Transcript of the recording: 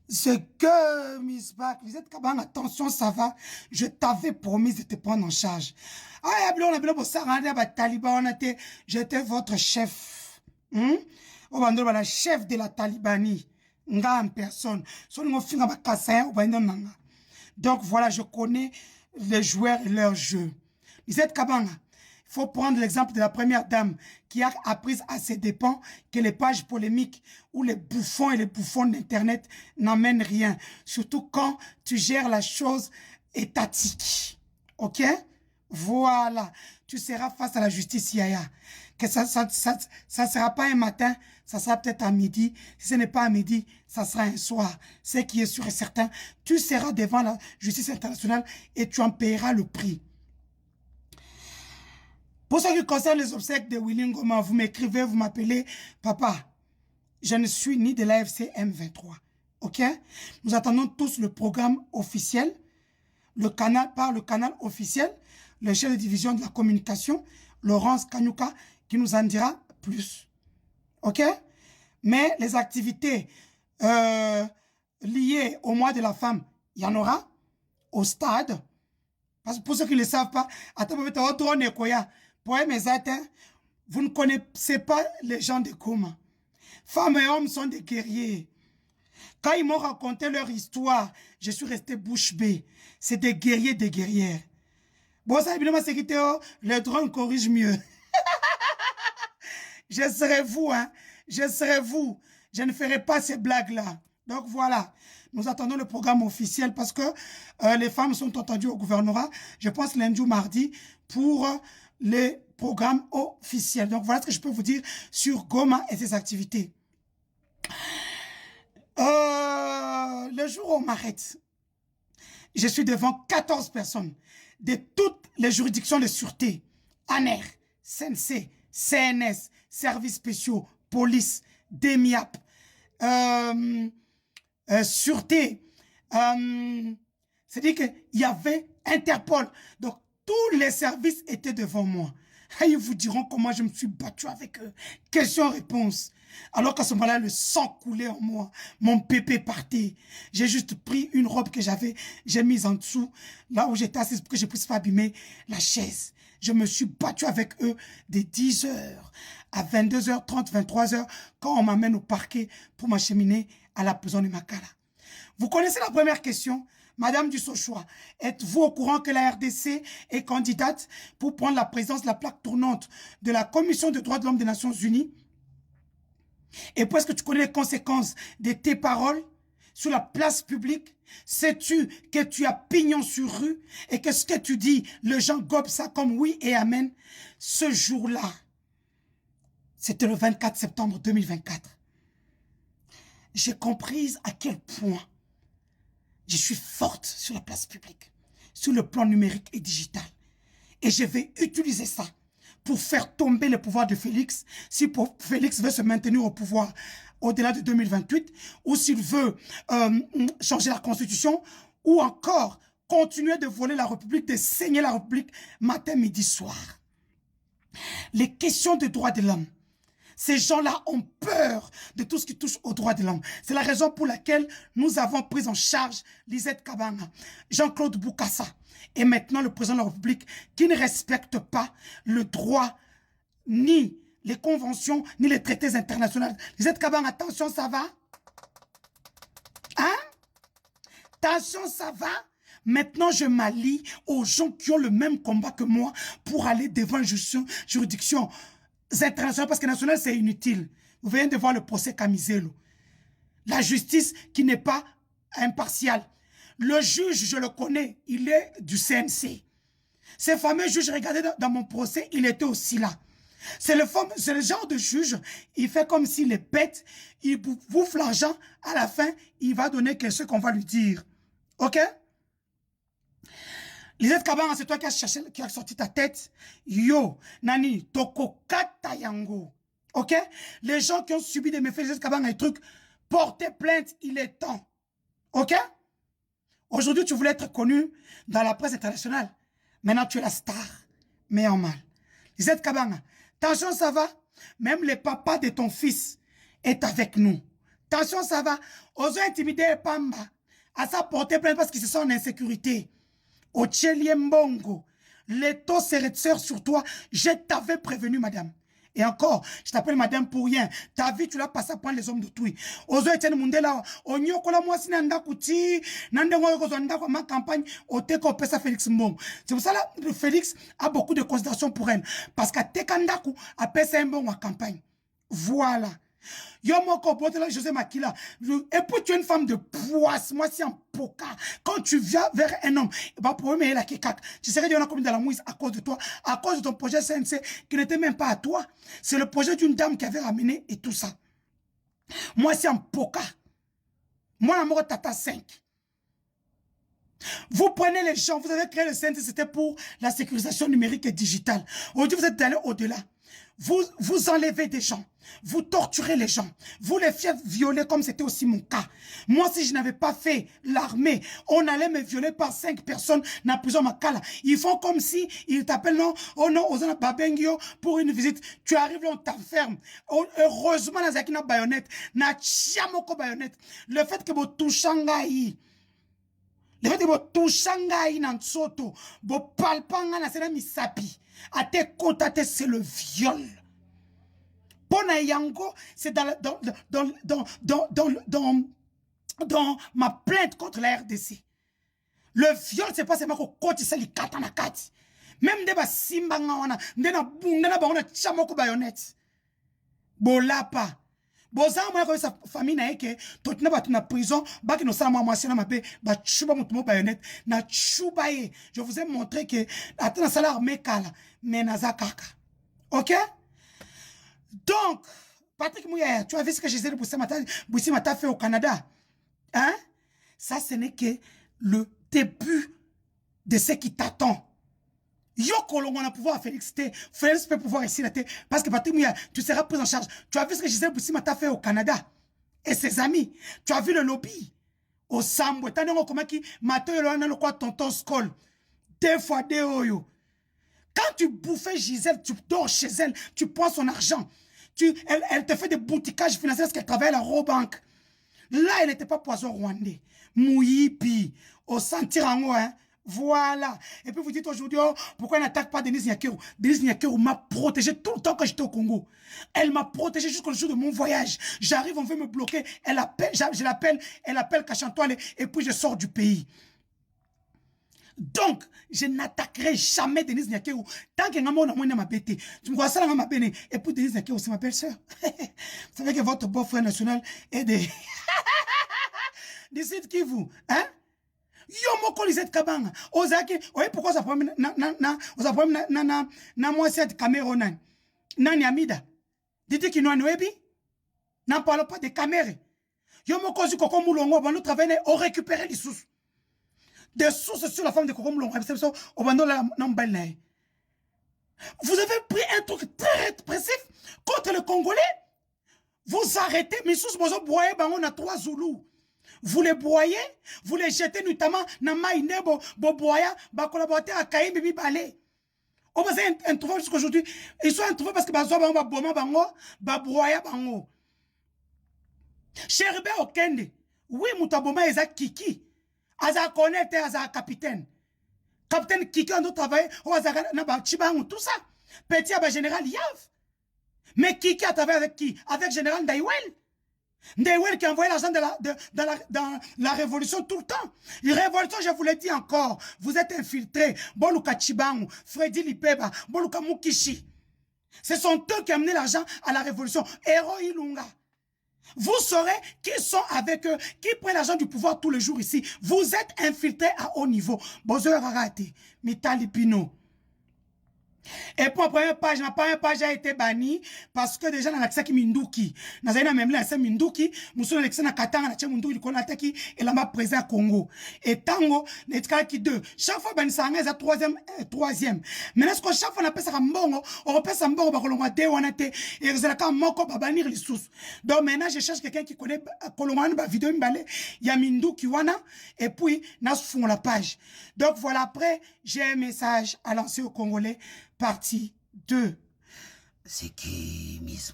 Ce que, Miss Back, vous êtes Kabang, attention, ça va. Je t'avais promis de te prendre en charge. Ah, j'étais votre chef. La chef de la Talibanie. Nga en personne. Donc voilà, je connais les joueurs et leurs jeux. Vous êtes Kabanga. Il faut prendre l'exemple de la première dame qui a appris à ses dépens que les pages polémiques ou les bouffons et les bouffons d'Internet n'emmènent rien. Surtout quand tu gères la chose étatique. OK? Voilà. Tu seras face à la justice, Yaya. Que ça sera pas un matin, ça sera peut-être à midi. Si ce n'est pas à midi, ça sera un soir. Ce qui est sûr et certain, tu seras devant la justice internationale et tu en payeras le prix. Pour ce qui concerne les obsèques de Willy Ngoma, vous m'écrivez, vous m'appelez, papa, je ne suis ni de l'AFC M23. OK? Nous attendons tous le programme officiel, par le canal officiel, le chef de division de la communication, Laurence Kanyuka, qui nous en dira plus. OK? Mais les activités liées au mois de la femme, il y en aura au stade. Parce que pour ceux qui ne le savent pas, vous ne connaissez pas les gens de Goma. Femmes et hommes sont des guerriers. Quand ils m'ont raconté leur histoire, je suis resté bouche bée. C'est des guerriers, des guerrières. Bon, ça, évidemment, c'est que le drone corrige mieux. Je serai vous, hein. Je serai vous. Je ne ferai pas ces blagues-là. Donc voilà, nous attendons le programme officiel parce que les femmes sont entendues au gouvernorat, je pense lundi ou mardi, pour les programmes officiels. Donc voilà ce que je peux vous dire sur Goma et ses activités. Le jour où on m'arrête, je suis devant 14 personnes de toutes les juridictions de sûreté, ANER, CNC, CNS, services spéciaux, police, DEMIAP, sûreté. C'est-à-dire qu'il y avait Interpol. Donc, tous les services étaient devant moi. Et ils vous diront comment je me suis battu avec eux. Question-réponse. Alors qu'à ce moment-là, le sang coulait en moi. Mon pépé partait. J'ai juste pris une robe que j'avais, j'ai mise en dessous, là où j'étais assise pour que je puisse pas abîmer la chaise. Je me suis battu avec eux de 10h à 22h30, 23h, quand on m'amène au parquet pour m'acheminer à la prison de Makala. Vous connaissez la première question? Madame Dussochoa, êtes-vous au courant que la RDC est candidate pour prendre la présidence de la plaque tournante de la Commission des droits de l'homme des Nations Unies? Et puis, est-ce que tu connais les conséquences de tes paroles sur la place publique? Sais-tu que tu as pignon sur rue et que ce que tu dis, les gens gobent ça comme oui et amen? Ce jour-là, c'était le 24 septembre 2024. J'ai compris à quel point je suis forte sur la place publique, sur le plan numérique et digital. Et je vais utiliser ça pour faire tomber le pouvoir de Félix, si Félix veut se maintenir au pouvoir au-delà de 2028, ou s'il veut changer la constitution, ou encore continuer de voler la République, de saigner la République matin, midi, soir. Les questions de droits de l'homme, ces gens-là ont peur de tout ce qui touche aux droits de l'homme. C'est la raison pour laquelle nous avons pris en charge Lisette Kabanga, Jean-Claude Boukassa, et maintenant le président de la République qui ne respecte pas le droit, ni les conventions, ni les traités internationaux. Lisette Kabanga, attention, ça va? Hein? Attention, ça va? Maintenant, je m'allie aux gens qui ont le même combat que moi pour aller devant une juridiction internationale, parce que national, c'est inutile. Vous venez de voir le procès Camizelo. La justice qui n'est pas impartiale. Le juge, je le connais, il est du CNC. Ces fameux juges, regardez dans mon procès, il était aussi là. C'est le genre de juge, il fait comme s'il est bête, il bouffe l'argent, à la fin, il va donner ce qu'on va lui dire. OK? Lisette Kabanga, c'est toi qui as sorti ta tête. Yo, Nani, Toko Kata Yango. Ok? Les gens qui ont subi des méfaits, Lisette Kabanga et trucs, portez plainte, il est temps. Ok? Aujourd'hui, tu voulais être connu dans la presse internationale. Maintenant, tu es la star. Mais en mal. Lisette Kabanga, attention, ça va? Même le papa de ton fils est avec nous. Attention, ça va. Oso intimider Pamba. À sa portée plainte parce qu'ils se sont en insécurité. Au Tcheliembongo. Les taux sélecteurs sur toi. Je t'avais prévenu, madame. Et encore, je t'appelle madame pour rien. Ta vie, tu l'as passé à prendre les hommes d'autrui. Ozo Etienne Mundela, Onyokola Mwasi Nanda Kuti, Nandengo Kozanda, ma campagne, Oteko Pesa Félix Mbong. C'est pour ça là, Félix a beaucoup de considération pour elle. Parce qu'à Tekandaku, a Pesa Mbong en campagne. Voilà. Yomoko Botela José Makila. Et puis tu es une femme de poisse. Moi, c'est un poca. Quand tu viens vers un homme, bah, pour eux, la kekak. Tu serais comme dans la mouise à cause de toi, à cause de ton projet CNC qui n'était même pas à toi. C'est le projet d'une dame qui avait ramené et tout ça. Moi, c'est un poca. Moi, l'amour Tata 5. Vous prenez les gens, vous avez créé le CNC, c'était pour la sécurisation numérique et digitale. Aujourd'hui, vous êtes allé au-delà. Vous enlevez des gens, vous torturez les gens, vous les faites violer comme c'était aussi mon cas. Moi, si je n'avais pas fait l'armée, on allait me violer par 5 personnes dans la prison Makala. Ils font comme si, ils t'appellent non, oh non, Ozana Babengio pour une visite. Tu arrives là, on t'enferme. Heureusement, dans Zakina baïonnette, na Chiamoko baïonnette. Le fait que vous touchez le fait que vous touchez dans Soto, vous palpez dans la misapi. À tes côtés, c'est le viol. Pona Yango, c'est dans ma plainte contre la RDC. Le viol, c'est pas seulement qu'on côté c'est les katanakati. Même des basimbanga, des na chamoko bayonnette. Bolapa. Boza moi ko sa famille na yeke totina batu na prison ba ki no sala moi na mabe ba chuba mutumo bayonnette na chuba ye. Je vous ai montré que atena sala armée kala mais naza kaka. OK? Donc Patrick Mouya, tu as vu ce que Gisèle Boussima fait au Canada? Hein? Ça ce n'est que le début de ce qui t'attend. Yoko on a pouvoir Félix peut pouvoir ici la parce que Patrick Mouya, tu seras pris en charge. Tu as vu ce que Gisèle Boussima fait au Canada et ses amis. Tu as vu le lobby au Sambo. T'as dit comment qui Mato Yolana le quoi tonton Skoll. 2 fois 2 oyo. Quand tu bouffais Gisèle, tu dors chez elle, tu prends son argent. Elle te fait des boutiquages financiers parce qu'elle travaille à la Robank. Là, elle n'était pas poison rwandais. Mouyipi. Au Santirango, hein. Voilà. Et puis vous dites aujourd'hui, oh, pourquoi elle n'attaque pas Denise Nyakeru? Denise Nyakeru m'a protégé tout le temps que j'étais au Congo. Elle m'a protégé jusqu'au jour de mon voyage. J'arrive, on veut me bloquer. Elle appelle, je l'appelle, elle appelle Kachantoile et puis je sors du pays. Donc, je n'attaquerai jamais Denise Nyakeru tant que Namo n'a ma bête. Tu me vois ça dans ma bête. Et puis Denise Nyakeru, c'est ma belle-sœur. Vous savez que votre beau-frère national est des... Décide qui vous, hein? Yo moko Lisette Kabanga. Ozaki, oye pourquoi ça problème na moi cette Cameroun nani amida. Dites qui nous webi. N'en parlons pas de caméras. Yo moko zu koko mulongo ba nous travailler au récupérer les sources. Des sources sur la femme de koko mulongo au bando la nambelle. Vous avez pris un truc très répressif contre le Congolais. Vous arrêtez mes sources bozo boye ba on a 3 Zoulous. Vous les broyez, vous les jetez notamment dans Maïne, boya, collaborateur à Kaïm Bibi Balé. On va un trouver jusqu'aujourd'hui. Ils sont introuvés parce que Bazoba va boma bango, broya bango. Chéribe Okende, oui, Moutaboma est à Kiki. Aza connecté, Aza capitaine. Capitaine Kiki, on doit travailler, on va Chibango, tout ça. Petit à général Yav. Mais Kiki a travaillé avec qui? Avec général Daïwel. Ndewel qui envoyait l'argent dans la révolution tout le temps. La révolution, je vous l'ai dit encore, vous êtes infiltrés. Boluka Chibangu, Freddy Lipeba, Boluka Mukishi. Ce sont eux qui ont amené l'argent à la révolution. Hero Ilunga. Vous saurez qui sont avec eux, qui prennent l'argent du pouvoir tous les jours ici. Vous êtes infiltrés à haut niveau. Bozo Rarate, Mitali Pino. Et pour la première page a été bannie parce que déjà dans l'accès qui Minduki, dans un même là c'est Minduki, nous l'accès na Katanga na Chemunduki qu'on attaque et là m'a présent Congo. Et tango n'etka qui 2. Chaque fois ben ça est troisième. Mais est-ce que chaque fois on appelle ça mbongo, on appelle ça mbongo ba kolongwa te wana te et c'est là quand moko ba bannir les sources. Donc maintenant je cherche quelqu'un qui connaît kolongwa ba vidéo mbale, il y a Minduki wana et puis na fond la page. Donc voilà, après j'ai un message à lancer aux Congolais. Partie 2. C'est qui, Miss